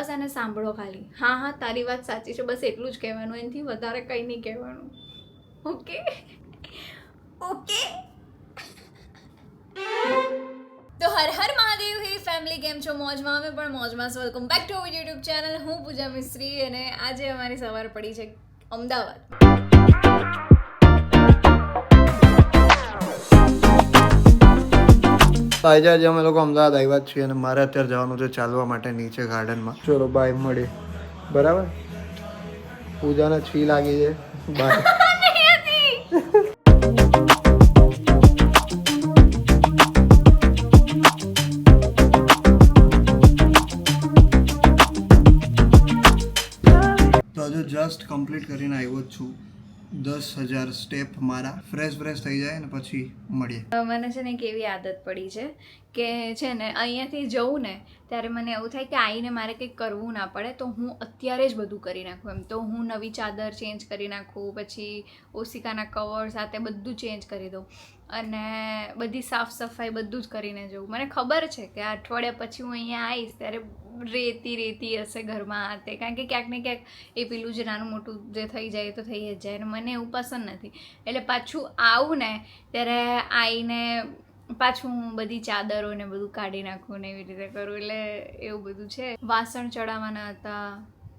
બસ આને સાંભળો ખાલી. હા હા તારી વાત સાચી છે, બસ એટલું જ કહેવાનું, એનાથી વધારે કંઈ નહીં કહેવાનું. Okay okay. તો હર હર મહાદેવ. હે ફેમિલી, કેમ છો? મોજમાં? અમે પણ મોજમાં. Welcome back to our YouTube channel. હું પૂજા મિસ્ત્રી અને આજે અમારી સવાર પડી છે અમદાવાદ. આજે અમે લોકો અમદાવાદ આવ્યા છીએ અને મારે અત્યારે જવાનું છે ચાલવા માટે નીચે ગાર્ડનમાં. ચલો બાય, મળીએ. બરાબર, પૂજાને છી લાગી છે. બાય. તો હજુ જસ્ટ કમ્પ્લીટ કરીને આવ્યો જ છું. 10,000 સ્ટેપ મારા. ફ્રેશ થઈ જાય ને પછી મળીએ. મને છે ને એક એવી આદત પડી છે કે છે ને અહીંયાથી જવું ને ત્યારે મને એવું થાય કે આવીને મારે કંઈક કરવું ના પડે, તો હું અત્યારે જ બધું કરી નાખું. એમ તો હું નવી ચાદર ચેન્જ કરી નાખું, પછી ઓશિકાના કવર સાથે બધું ચેન્જ કરી દઉં અને બધી સાફ સફાઈ બધું જ કરીને જવું. મને ખબર છે કે અઠવાડિયા પછી હું અહીંયા આવીશ ત્યારે રેતી હશે ઘરમાં આ તે, કારણ કે ક્યાંક ને ક્યાંક એ પેલું જે નાનું મોટું જે થઈ જાય તો થઈ જ જાય અને મને એવું પસંદ નથી. એટલે પાછું આવું ને ત્યારે આવીને પાછું હું બધી ચાદરો ને બધું કાઢી નાખું ને એવી રીતે કરું. એટલે એવું બધું છે. વાસણ ચડાવવાના હતા,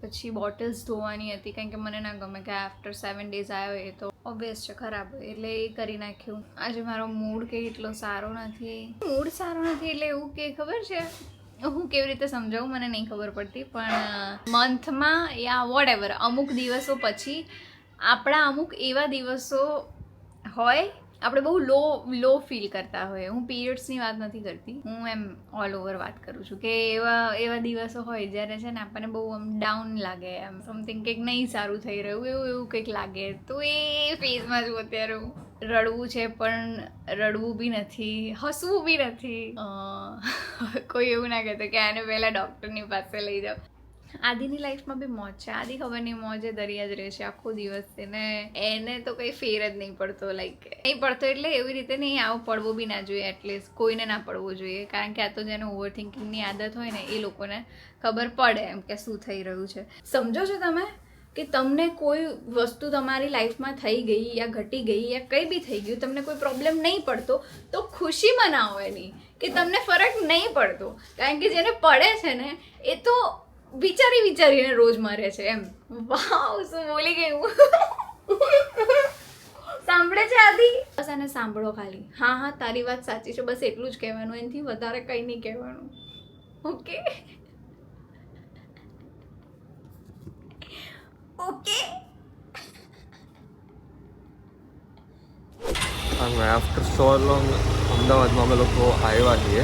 પછી બોટલ્સ ધોવાની હતી, કારણ કે મને ના ગમે કે આફ્ટર 7 days આવ્યો એ તો ઓબ્વિયસ છે ખરાબ હોય, એટલે એ કરી નાખ્યું. આજે મારો મૂડ કે એટલો સારો નથી. મૂડ સારો નથી એટલે એવું કે ખબર છે, હું કેવી રીતે સમજાવું મને નહીં ખબર પડતી, પણ મંથમાં યા વોટ અમુક દિવસો પછી આપણા અમુક એવા દિવસો હોય આપણે બહુ લો ફીલ કરતા હોય. હું પીરિયડ્સની વાત નથી કરતી, હું એમ ઓલ ઓવર વાત કરું છું કે એવા દિવસો હોય જ્યારે છે ને આપણને બહુ આમ ડાઉન લાગે, એમ સમથિંગ કંઈક નહીં સારું થઈ રહ્યું એવું કંઈક લાગે. તો એ ફેઝમાં છું અત્યારે હું. રડવું છે પણ રડવું બી નથી, હસવું બી નથી. કોઈ એવું ના કહેતો કે આને પહેલાં ડૉક્ટરની પાસે લઈ જાઓ. આદિની લાઈફમાં બી મોજ છે. આદિ ખબર નહીં મોજે દરિયા જ રહે છે આખો દિવસ, એને તો કંઈ ફેર જ નહીં પડતો. લાઈક નહીં પડતો એટલે એવી રીતે નહીં, આવો પડવો બી ના જોઈએ, એટલીસ્ટ કોઈને ના પડવો જોઈએ, કારણ કે આ તો જેને ઓવર થિંકિંગની આદત હોય ને એ લોકોને ખબર પડે એમ કે શું થઈ રહ્યું છે. સમજો છો તમે કે તમને કોઈ વસ્તુ તમારી લાઈફમાં થઈ ગઈ યા ઘટી ગઈ યા કંઈ બી થઈ ગયું, તમને કોઈ પ્રોબ્લેમ નહીં પડતો તો ખુશી મનાવો એની, કે તમને ફરક નહીં પડતો. કારણ કે જેને પડે છે ને એ તો વિચારીને રોજ મરે છે એમ. વાવ, શું બોલી ગઈ હું. સાંભળે છે આદિ? બસ આને સાંભળો ખાલી. હા હા તારી વાત સાચી છે, બસ એટલું જ કહેવાનું, એનાથી વધારે કંઈ નહીં કહેવાનું. Okay okay. આફ્ટર સો લોંગ અમદાવાદમાં અમે લોકો આવ્યા છીએ.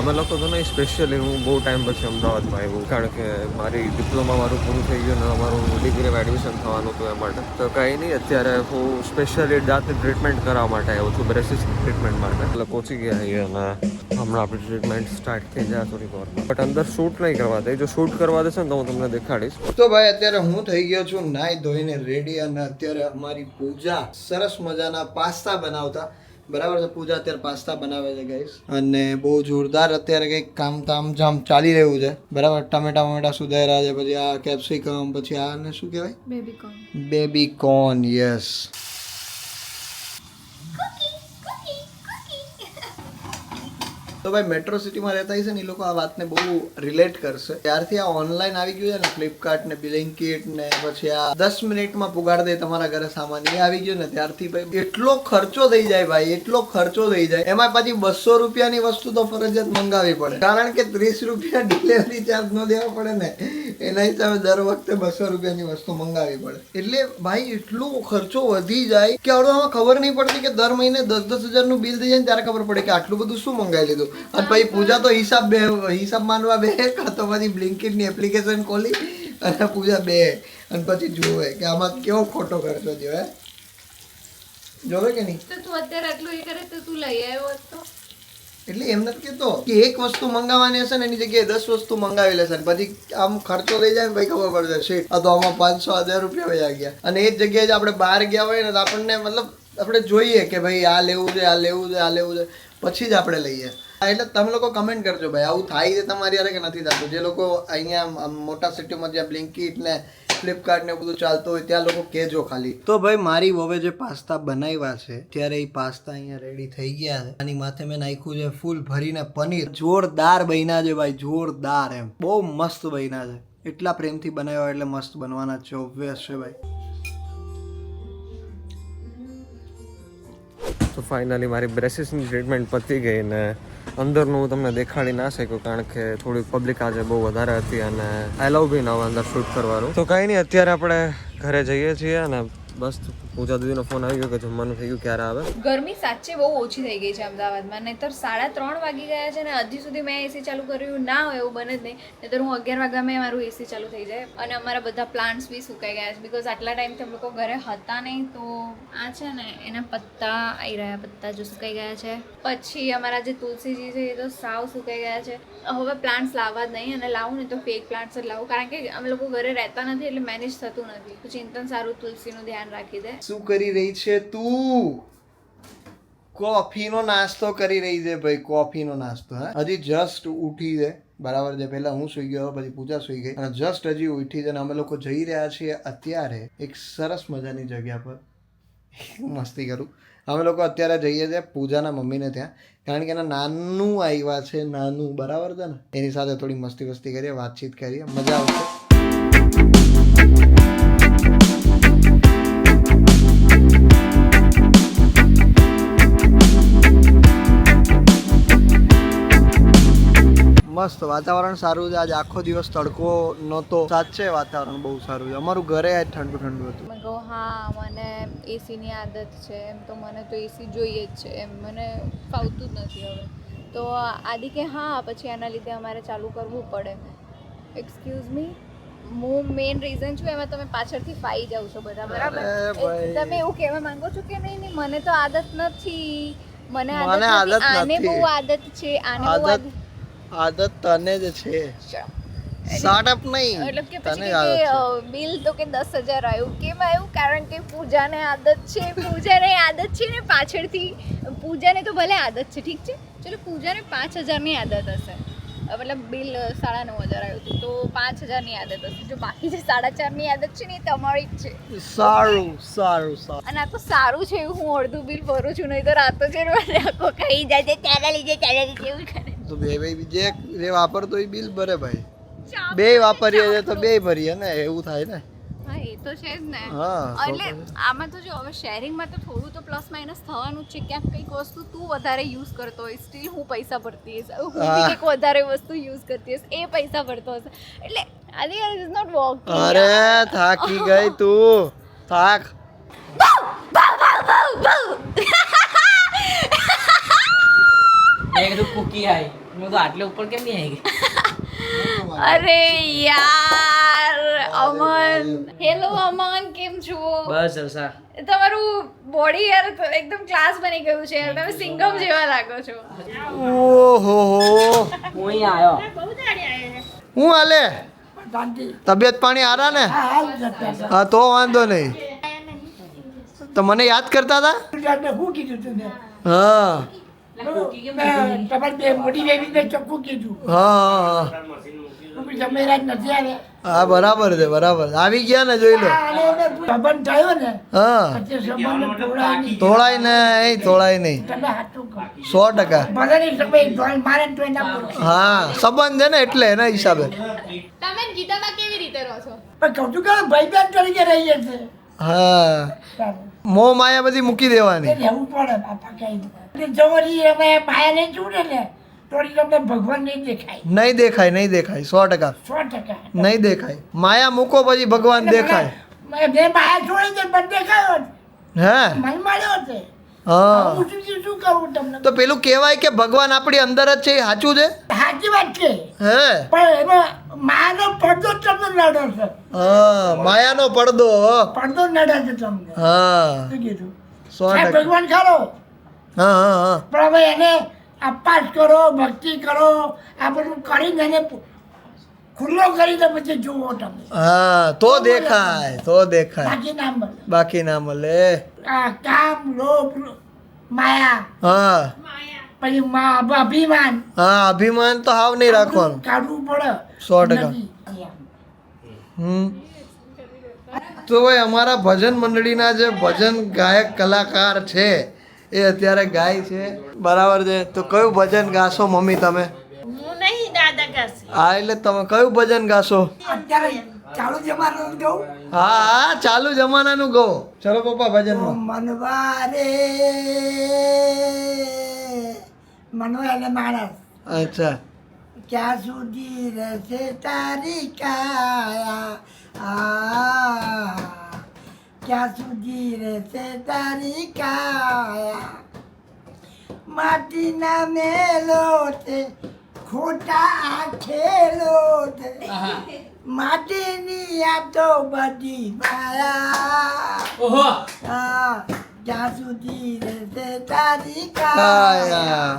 અમે લોકો તો નહીં, સ્પેશિયલી હું બહુ ટાઈમ પછી અમદાવાદમાં આવ્યું, કારણ કે મારી ડિપ્લોમા મારું પૂરું થઈ ગયું ને અમારું ડિગ્રીમાં એડમિશન થવાનું હતું એ માટે. તો કંઈ નહીં, અત્યારે હું સ્પેશિયલી દાંતની ટ્રીટમેન્ટ કરવા માટે આવ્યો છું, બ્રેસિસ ટ્રીટમેન્ટ માટે. એટલે પહોંચી ગયા છીએ અને હમણાં આપણી ટ્રીટમેન્ટ સ્ટાર્ટ થઈ જાય થોડીક વાર. બટ અંદર શૂટ નહીં કરવા દે, જો શૂટ કરવા દેશે ને તો હું તમને દેખાડીશ. તો ભાઈ અત્યારે હું થઈ ગયો છું નાઈ ધોઈને રેડી, અને અત્યારે અમારી પૂજા સરસ મજાના પાસ્તા બનાવતા. બરાબર છે, પૂજા અત્યારે પાસ્તા બનાવે છે ગાઈસ, અને બહુ જોરદાર અત્યારે કંઈક કામ જામ ચાલી રહ્યું છે. બરાબર, ટમેટા સુધાર્યા છે, પછી આ કેપ્સિકમ, પછી આને શું કહેવાય, બેબી કોર્ન. યસ. તો ભાઈ મેટ્રો સિટીમાં રહેતા હશે ને એ લોકો આ વાતને બહુ રિલેટ કરશે. ત્યારથી આ ઓનલાઈન આવી ગયું છે ને, ફ્લિપકાર્ટ ને બ્લિંકિટ ને પછી આ 10 મિનિટમાં પુગાડ દે તમારા ઘરે સામાન, એ આવી ગયું ને ત્યારથી ભાઈ એટલો ખર્ચો થઈ જાય ભાઈ, એટલો ખર્ચો થઈ જાય. એમાં પછી 200 રૂપિયાની વસ્તુ તો ફરજિયાત મંગાવવી પડે, કારણ કે 30 રૂપિયા ડિલિવરી ચાર્જ ન દેવા પડે ને, એના હિસાબે દર વખતે 200 રૂપિયાની વસ્તુ મંગાવવી પડે. એટલે ભાઈ એટલો ખર્ચો વધી જાય કે આમાં ખબર નહીં પડતી કે દર મહિને 10-10 હજારનું બિલ થઈ જાય ને ત્યારે ખબર પડે કે આટલું બધું શું મંગાવી લીધું. અને પછી પૂજા તો હિસાબ માનવા બે, કાં તો પછી બ્લિંકિટની એપ્લિકેશન ખોલી અને પૂજા બે, અને પછી જોવે કે આમાં કેવો ખોટો ખર્ચો થયો. જોવે કે નહીં? તો તું અત્યારે આટલું એ કરે તો તું લઈ આવ્યો હતો. એટલે એમ નથી કહેતો કે એક વસ્તુ મંગાવવાની હશે ને એની જગ્યાએ 10 વસ્તુ મંગાવી લેશે, પછી આમ ખર્ચો થઈ જાય ને ભાઈ ખબર પડશે શીટ આ તો આમાં 500-1000 રૂપિયા વયા ગયા. અને એ જ જગ્યાએ આપણે બહાર ગયા હોય ને તો આપણને મતલબ આપણે જોઈએ કે ભાઈ આ લેવું છે, પછી જ આપણે લઈએ. એટલે તમે લોકો કમેન્ટ કરજો ભાઈ આવું થાય છે તમારી યારે કે નથી થતું. જે લોકો અહીંયા મોટા સિટીમાં જ્યાં બ્લિંકિટ ને ફ્લિપકાર્ટ ને બધું ચાલતું હોય ત્યાં લોકો કહેજો ખાલી. તો ભાઈ મારી વવે જે પાસ્તા બનાવ્યા છે ત્યારે એ પાસ્તા અહીંયા રેડી થઈ ગયા છે. આની માથે મેં નાખ્યું છે ફૂલ ભરીને પનીર. જોરદાર બન્યા છે ભાઈ, જોરદાર એમ બહુ મસ્ત બન્યા છે. એટલા પ્રેમથી બનાવ્યા એટલે મસ્ત બનવાના છે, ઓબ્વિયસ છે ભાઈ. તો ફાઇનલી મારી બ્રેસીસની ટ્રીટમેન્ટ પતી ગઈ ને અંદરનું હું તમને દેખાડી ના શક્યું કારણ કે થોડી પબ્લિક આજે બહુ વધારે હતી અને એલાઉ બી ન હોય અંદર શૂટ કરવાનું. તો કંઈ નહીં, અત્યારે આપણે ઘરે જઈએ છીએ અને બસ પૂજા દીદીનો ફોન આવી ગયો કે જમવાનું થઈ ગયું, ક્યારે આવે. ગરમી સાચે બહુ ઓછી થઈ ગઈ છે અમદાવાદમાં. નહીંતર 3:30 વાગી ગયા છે ને હજી સુધી મેં એસી ચાલુ કર્યું ના હોય એવું બને જ નહીં. નહીંતર હું 11 વાગ્યામાં મારું એસી ચાલુ થઈ જાય. અને અમારા બધા પ્લાન્ટ્સ બી સુકાઈ ગયા છે બીકોઝ આટલા ટાઈમથી અમે લોકો ઘરે હતા નહીં. તો આ છે ને એના પત્તા આવી રહ્યા, પત્તા જો સુકાઈ ગયા છે. પછી અમારા જે તુલસીજી છે એ તો સાવ સુકાઈ ગયા છે. હવે પ્લાન્ટ્સ લાવવા જ નહીં, અને લાવું ને તો ફેક પ્લાન્ટ્સ જ લાવું કારણ કે અમે લોકો ઘરે રહેતા નથી એટલે મેનેજ થતું નથી. તો ચિંતન સારું તુલસીનું ધ્યાન રાખી દે. શું કરી રહી છે તું? કોફીનો નાસ્તો કરી રહી છે ભાઈ, કોફીનો નાસ્તો. હા, હજી જસ્ટ ઉઠી છે બરાબર છે. પહેલા હું સુઈ ગયો, પછી પૂજા સુઈ ગઈ અને જસ્ટ હજી ઉઠી છે. અને અમે લોકો જઈ રહ્યા છીએ અત્યારે એક સરસ મજાની જગ્યા પર. મસ્તી કરું. અમે લોકો અત્યારે જઈએ છીએ પૂજાના મમ્મીને ત્યાં કારણ કે એના નાનું આવ્યા છે, નાનું બરાબર છે ને. એની સાથે થોડી મસ્તી વસ્તી કરીએ, વાતચીત કરીએ, મજા આવશે. મસ્ત વાતાવરણ સારું છે. આજે આખો દિવસ તડકો નહોતો, સાચે વાતાવરણ બહુ સારું છે. અમારું ઘરે આજ ઠંડુ ઠંડુ હતું. મેં કહું હા મને એસીની આદત છે એમ, તો મને તો એસી જોઈએ જ છે એમ, મને ફાવતું જ નથી હવે. તો આદિ કે હા પછી આના લીધે અમારે ચાલુ કરવું પડે. એક્સક્યુઝ મી, હું મેઇન રીઝન છું એમાં તમે પાછળથી ફાઈ જાવ છો બધા બરાબર. તમે એવું કહેવા માંગો છો કે નહીં નહીં મને તો આદત નથી, મને આદત નથી, આને બહુ આદત છે, આને બહુ આદત તને જ છે, સ્ટાર્ટઅપ નહીં. મતલબ કે પછી કે બિલ તો કે 10,000 આવ્યું. કેમ આવ્યું? કારણ કે પૂજાને આદત છે, પૂજાને આદત છે ને પાછળથી. પૂજાને તો ભલે આદત છે, ઠીક છે, ચલો પૂજાને 5,000ની આદત હશે, મતલબ બિલ 9,500 આવ્યું હતું તો 5,000ની આદત હશે. જો બાકી જે 4,500ની આદત છે ને એ તમારી જ છે. સારું સારું સારું. અને આ તો સારું છે હું અડધું બિલ ભરું છું, નહીં તો રાતો છે ને આખો ખાઈ જાય છે ચાલા લીધે એવું કરે. તો બે ભાઈ જે વાપરતો એ બિલ ભરે ભાઈ. બે વાપરીએ છે તો બે ભરીએ ને, એવું થાય ને. હા એ તો છે જ ને. હા એટલે આમાં તો જો હવે શેરિંગમાં તો થોડું તો પ્લસ માઇનસ થવાનું જ છે. ક્યાંક કંઈક વસ્તુ તું વધારે યુઝ કરતો હોય, સ્ટીલ હું પૈસા ભરતી હશે, હું બી કંઈક વધારે વસ્તુ યુઝ કરતી હશે, એ પૈસા ભરતો હશે. એટલે I think it is not working. અરે થાકી ગઈ તું, થાક. મેં કીધું કુકી આવી, મેં તો આટલે ઉપર કેમ નહીં આવી ગઈ? અરે યાર અમન, હેલો અમન, કેમ છો? બસ જલસા. તમારું બોડી યાર એકદમ ક્લાસ બની ગયું છે યાર, તમે સિંગમ જેવા લાગો છો. ઓહો હું અહીં આવ્યો. હું હાલે? તબિયત પાણી હારા ને? હા તો વાંધો નહીં. તો મને યાદ કરતા હતા? હા હા બરાબર છે, બરાબર. આવી ગયા ને, જોઈ લો. હા તોળાય ને, તોળાય નહીં, 100%. હા સંબંધ છે ને એટલે એના હિસાબે. તમે ગીતામાં કેવી રીતે રહો છો? હા મોહ માયા બધી મૂકી દેવાની. નહીં દેખાય, નહીં દેખાય, 100%. નહીં દેખાય. માયા મૂકો પછી ભગવાન દેખાય. હે હા તો પેલું કહેવાય કે ભગવાન આપણી અંદર જ છે, એ સાચું છે? સાચી વાત છે, હે પણ એમાં માયાનો પડદો તમને નડે છે. હા માયાનો પડદો. પડદો નડે છે તમને. હા શું કીધું? 100%. ભગવાન ખરો, હા હા હા પણ હવે એને અપાસ કરો, ભક્તિ કરો, આ બધું કરીને એને ખુલ્લો કરીને પછી જુઓ તમે. હા તો દેખાય, તો દેખાય, બાકી ના મળે. બાકી ના મળે. આ કામ, લોભ, માયા, હા પછી અભિમાન હા અભિમાન તો હાવ નહીં રાખવાનું. કાઢવું પડે 100%. નથી. તો ભાઈ અમારા ભજન મંડળીના જે ભજન ગાયક કલાકાર છે એ અત્યારે ગાય છે, બરાબર છે. તો કયું ભજન ગાશો મમ્મી તમે? હું નહીં દાદા કાશે. હા એટલે તમે કયું ભજન ગાશો? અત્યારે ચાલુ જમાનું કહું હા હા ચાલુ જમાનાનું ગો. ચલો પપ્પા ભજનમાં. મનવારે મનવા એટલે માણસ અચ્છા. ક્યાં સુધી રહેશે તારી કાયા ક્યાં સુધી રહેશે તારી કાયા માટીના મેલો છે ખોટા આખેલો છે માટીની આ તો બધી માયા ઓહો ક્યાં સુધી રહેશે તારી કાયા.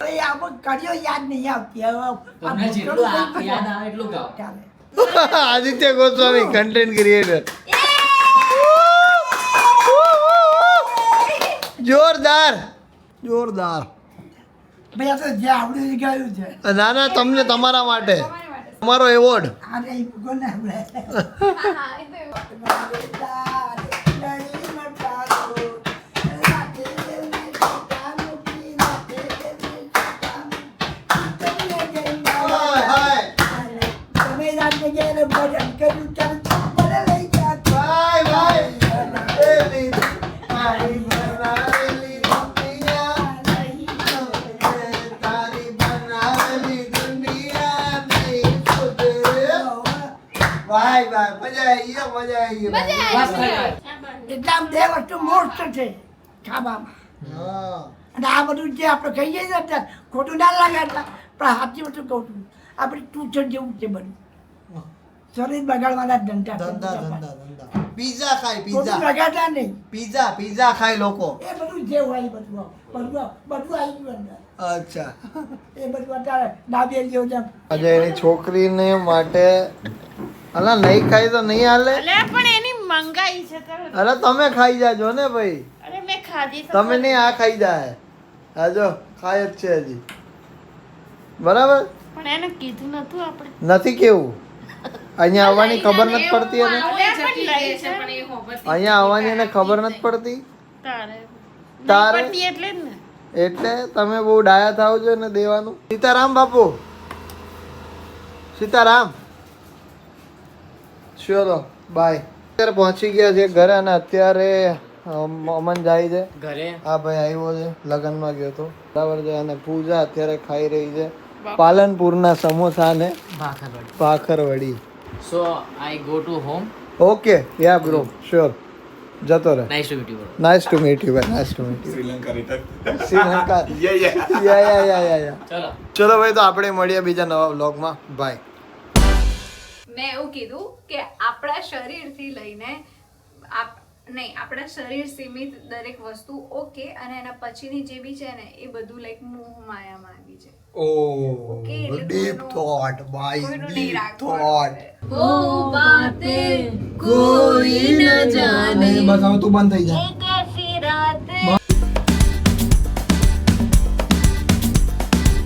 કાયા આમાં કર્યો યાદ નહીં આવતી હવે તમને જેટલું યાદ આવે એટલું ગાઓ. ચાલે આદિત્ય ગોસ્વામી કન્ટેન્ટ ક્રિએટર. જોરદાર જોરદાર. ભાઈ આ તો જે આવડ્યું એ ગાયું છે ના ના તમને તમારા માટે તમારો એવોર્ડ. આ નહીં કોને આપણે ભાઈ ભાઈ મજા આવી ગઈ, મજા આવી ગઈ. બસ થઈ ગયું. એટલે આમ બે વસ્તુ મોસ્ટ છે ખાવામાં હા. અને આ બધું જે આપણે કહીએ છીએ અત્યારે ખોટું ના લાગે એટલે પણ સાચી વસ્તુ કહું છું આપણે ટ્યુશન જેવું છે બધું શરીર બગાડવાના ધંધા ધંધા ધંધા ધંધા. પીઝા ખાય ખોટું પીઝા. બગાડતા નહીં પીઝા પીઝા ખાય લોકો. એ બધું જે હોય એ બધું બધું આવી ગયું અંદર અચ્છા. એ બધું અત્યારે દાબેલીઓ જેમ આજે એની છોકરીને માટે અલા નહીં ખાઈ તો નહીં હાલે. અલે પણ એની મંગાઈ છે તો અરે તમે ખાઈ જાજો ને ભાઈ. અરે મેં ખાધી તો તમે નહીં આ ખાઈ જાય. હા જો ખાય જ છે હજી. બરાબર પણ એને કીધું નતું આપણે. નથી કેવું અહીંયા આવવાની ખબર નથી પડતી એને. અલે પણ લઈ છે પણ એ હોબત અહીંયા આવવાની એને ખબર નથી પડતી. તારે તારે? પડતી એટલે જ ને. એટલે તમે બહુ ડાયા થાવ છો ને દેવાનું. સીતારામ બાપુ સીતારામ. ચલો બાય. અત્યારે પહોંચી ગયા છે ઘરે અને અત્યારે અમન જાય છે. ઘરે આ ભાઈ આવ્યો છે લગ્નમાં ગયો તો બરાબર છે અને પૂજા અત્યારે ખાઈ રહી છે પાલનપુરના સમોસા ને bhakarwadi. Bhakarwadi. So I go to home. Okay ya bro sure જતો રહે. Nice to meet you bro. Nice to meet you ભાઈ. Nice to meet you. Sri Lanka ya. ચલો ચલો ભાઈ તો આપણે મળીએ બીજા નવા વ્લોગમાં. બાય. મેં એવું કીધું કે આપણા શરીરથી લઈને નહીં આપણા શરીર સીમિત દરેક વસ્તુ ઓકે અને એના પછીની જે બી છે ને એ બધું લાઈક મોહ માયામાં આવી છે. ઓહ ડીપ થોટ ભાઈ. કોઈનું નહીં ડીપ રાખવાનું થોટ. વો બાતે કોઈ ન જાને. બસ હવે તું બંધ થઈ જા. એક